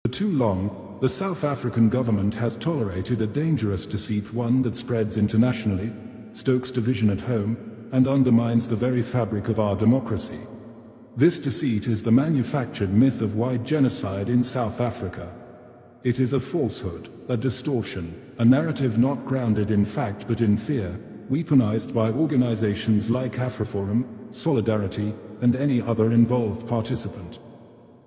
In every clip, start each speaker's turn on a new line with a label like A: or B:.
A: For too long, the South African government has tolerated a dangerous deceit, one that spreads internationally, stokes division at home, and undermines the very fabric of our democracy. This deceit is the manufactured myth of white genocide in South Africa. It is a falsehood, a distortion, a narrative not grounded in fact but in fear, weaponized by organizations like AfriForum, Solidarity, and any other involved participant.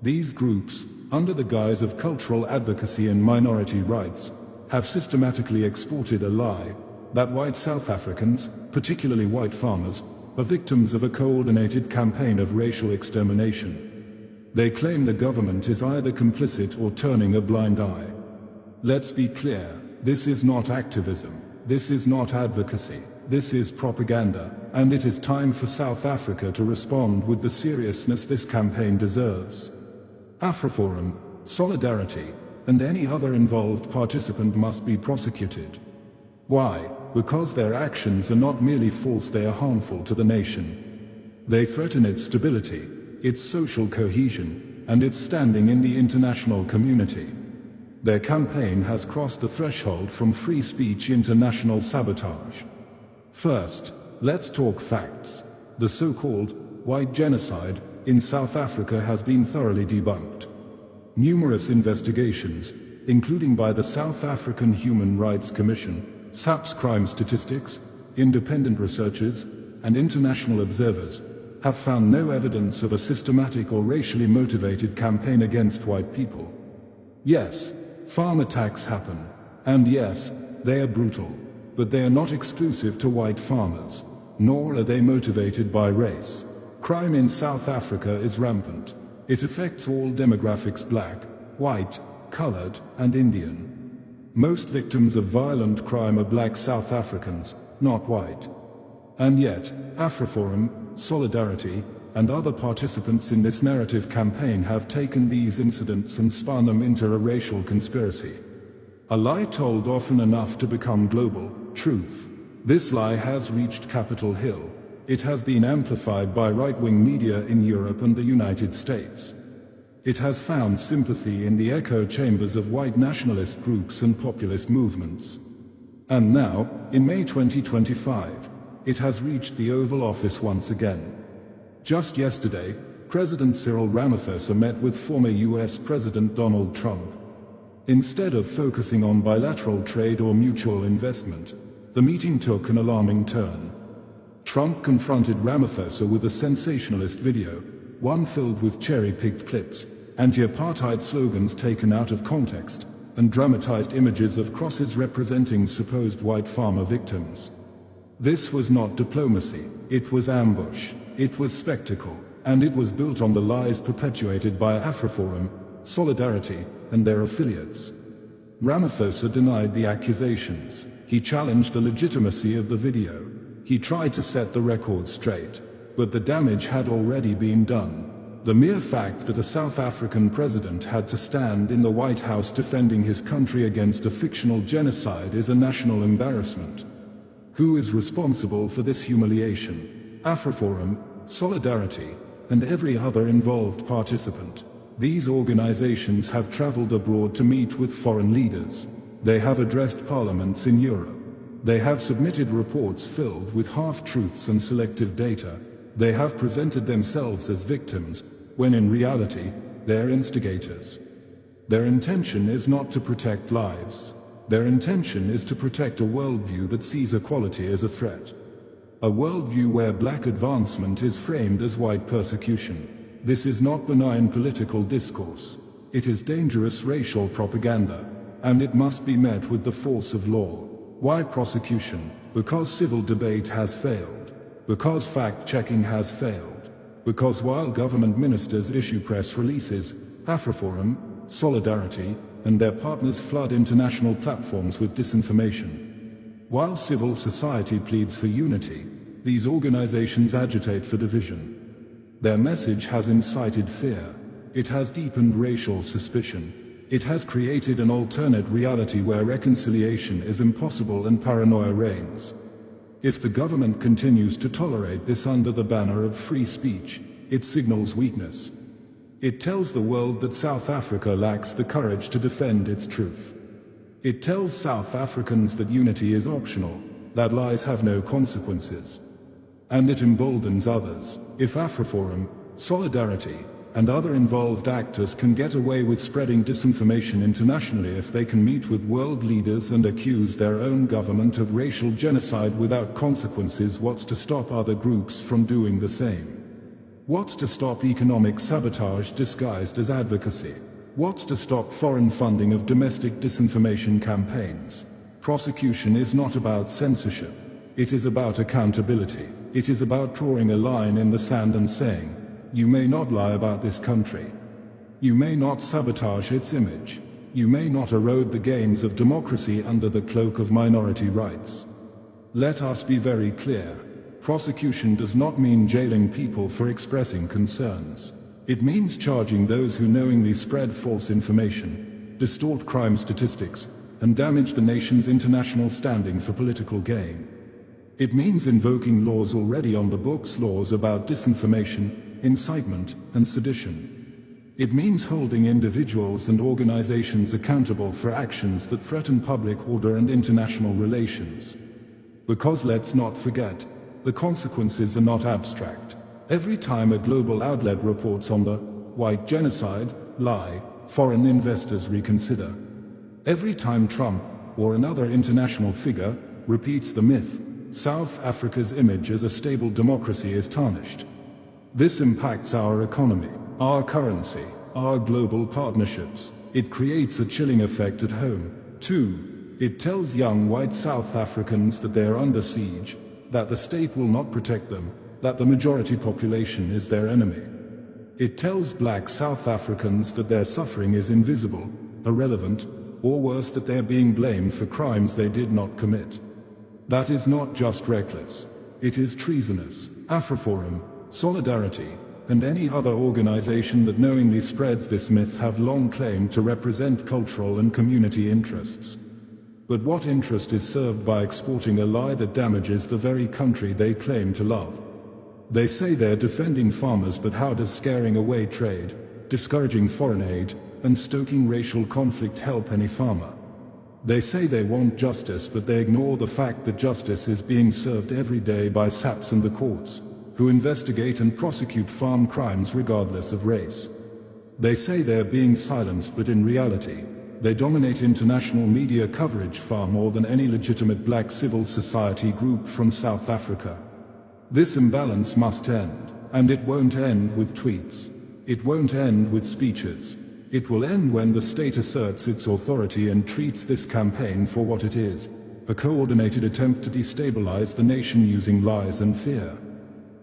A: These groups, under the guise of cultural advocacy and minority rights, have systematically exported a lie that white South Africans, particularly white farmers, are victims of a coordinated campaign of racial extermination. They claim the government is either complicit or turning a blind eye. Let's be clear, this is not activism, this is not advocacy, this is propaganda, and it is time for South Africa to respond with the seriousness this campaign deserves. AfriForum, Solidarity, and any other involved participant must be prosecuted. Why? Because their actions are not merely false, they are harmful to the nation. They threaten its stability, its social cohesion, and its standing in the international community. Their campaign has crossed the threshold from free speech into national sabotage. First, let's talk facts. The so-called white genocide in South Africa has been thoroughly debunked. Numerous investigations, including by the South African Human Rights Commission, SAP's crime statistics, independent researchers, and international observers, have found no evidence of a systematic or racially motivated campaign against white people. Yes, farm attacks happen, and yes, they are brutal, but they are not exclusive to white farmers, nor are they motivated by race. Crime in South Africa is rampant. It affects all demographics: black, white, colored, and Indian. Most victims of violent crime are black South Africans, not white. And yet, AfriForum, Solidarity, and other participants in this narrative campaign have taken these incidents and spun them into a racial conspiracy. A lie told often enough to become global truth. This lie has reached Capitol Hill. It has been amplified by right-wing media in Europe and the United States. It has found sympathy in the echo chambers of white nationalist groups and populist movements. And now, in May 2025, it has reached the Oval Office once again. Just yesterday, President Cyril Ramaphosa met with former US President Donald Trump. Instead of focusing on bilateral trade or mutual investment, the meeting took an alarming turn. Trump confronted Ramaphosa with a sensationalist video, one filled with cherry-picked clips, anti-apartheid slogans taken out of context, and dramatized images of crosses representing supposed white farmer victims. This was not diplomacy, it was ambush, it was spectacle, and it was built on the lies perpetuated by AfriForum, Solidarity, and their affiliates. Ramaphosa denied the accusations. He challenged the legitimacy of the video. He tried to set the record straight, but the damage had already been done. The mere fact that a South African president had to stand in the White House defending his country against a fictional genocide is a national embarrassment. Who is responsible for this humiliation? AfriForum, Solidarity, and every other involved participant. These organizations have traveled abroad to meet with foreign leaders. They have addressed parliaments in Europe. They have submitted reports filled with half-truths and selective data. They have presented themselves as victims, when in reality, they're instigators. Their intention is not to protect lives. Their intention is to protect a worldview that sees equality as a threat. A worldview where black advancement is framed as white persecution. This is not benign political discourse. It is dangerous racial propaganda, and it must be met with the force of law. Why prosecution? Because civil debate has failed. Because fact-checking has failed. Because while government ministers issue press releases, AfriForum, Solidarity, and their partners flood international platforms with disinformation. While civil society pleads for unity, these organizations agitate for division. Their message has incited fear. It has deepened racial suspicion. It has created an alternate reality where reconciliation is impossible and paranoia reigns. If the government continues to tolerate this under the banner of free speech, it signals weakness. It tells the world that South Africa lacks the courage to defend its truth. It tells South Africans that unity is optional, that lies have no consequences. And it emboldens others. If AfriForum, Solidarity, and other involved actors can get away with spreading disinformation internationally, if they can meet with world leaders and accuse their own government of racial genocide without consequences, what's to stop other groups from doing the same? What's to stop economic sabotage disguised as advocacy? What's to stop foreign funding of domestic disinformation campaigns? Prosecution is not about censorship. It is about accountability. It is about drawing a line in the sand and saying, you may not lie about this country. You may not sabotage its image. You may not erode the gains of democracy under the cloak of minority rights. Let us be very clear. Prosecution does not mean jailing people for expressing concerns. It means charging those who knowingly spread false information, distort crime statistics, and damage the nation's international standing for political gain. It means invoking laws already on the books, laws about disinformation, incitement, and sedition. It means holding individuals and organizations accountable for actions that threaten public order and international relations. Because let's not forget, the consequences are not abstract. Every time a global outlet reports on the white genocide lie, foreign investors reconsider. Every time Trump, or another international figure, repeats the myth, South Africa's image as a stable democracy is tarnished. This impacts our economy, our currency, our global partnerships. It creates a chilling effect at home. 2. It tells young white South Africans that they are under siege, that the state will not protect them, that the majority population is their enemy. It tells black South Africans that their suffering is invisible, irrelevant, or worse, that they are being blamed for crimes they did not commit. That is not just reckless, it is treasonous. AfriForum, Solidarity, and any other organization that knowingly spreads this myth have long claimed to represent cultural and community interests. But what interest is served by exporting a lie that damages the very country they claim to love? They say they're defending farmers, but how does scaring away trade, discouraging foreign aid, and stoking racial conflict help any farmer? They say they want justice, but they ignore the fact that justice is being served every day by SAPs and the courts, who investigate and prosecute farm crimes regardless of race. They say they're being silenced, but in reality, they dominate international media coverage far more than any legitimate black civil society group from South Africa. This imbalance must end, and it won't end with tweets. It won't end with speeches. It will end when the state asserts its authority and treats this campaign for what it is, a coordinated attempt to destabilize the nation using lies and fear.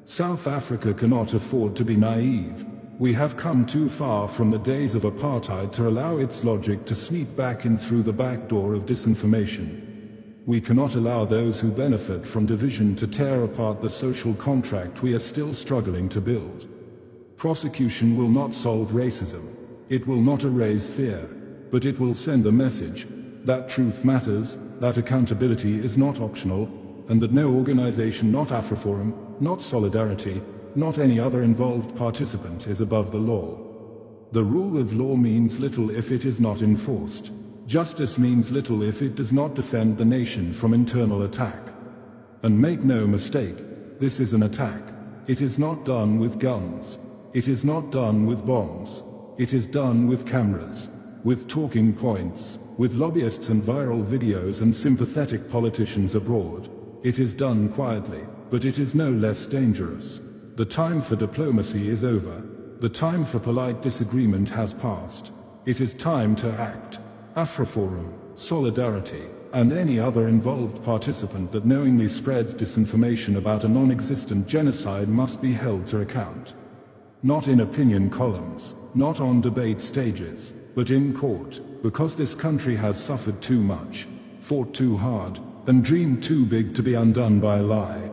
A: South Africa cannot afford to be naive. We have come too far from the days of apartheid to allow its logic to sneak back in through the back door of disinformation. We cannot allow those who benefit from division to tear apart the social contract we are still struggling to build. Prosecution will not solve racism. It will not erase fear, but it will send a message that truth matters, that accountability is not optional, and that no organization, not AfriForum, not Solidarity, not any other involved participant is above the law. The rule of law means little if it is not enforced. Justice means little if it does not defend the nation from internal attack. And make no mistake, this is an attack. It is not done with guns. It is not done with bombs. It is done with cameras, with talking points, with lobbyists and viral videos and sympathetic politicians abroad. It is done quietly, but it is no less dangerous. The time for diplomacy is over. The time for polite disagreement has passed. It is time to act. AfriForum, Solidarity, and any other involved participant that knowingly spreads disinformation about a non-existent genocide must be held to account. Not in opinion columns, not on debate stages, but in court, because this country has suffered too much, fought too hard, and dreamed too big to be undone by a lie.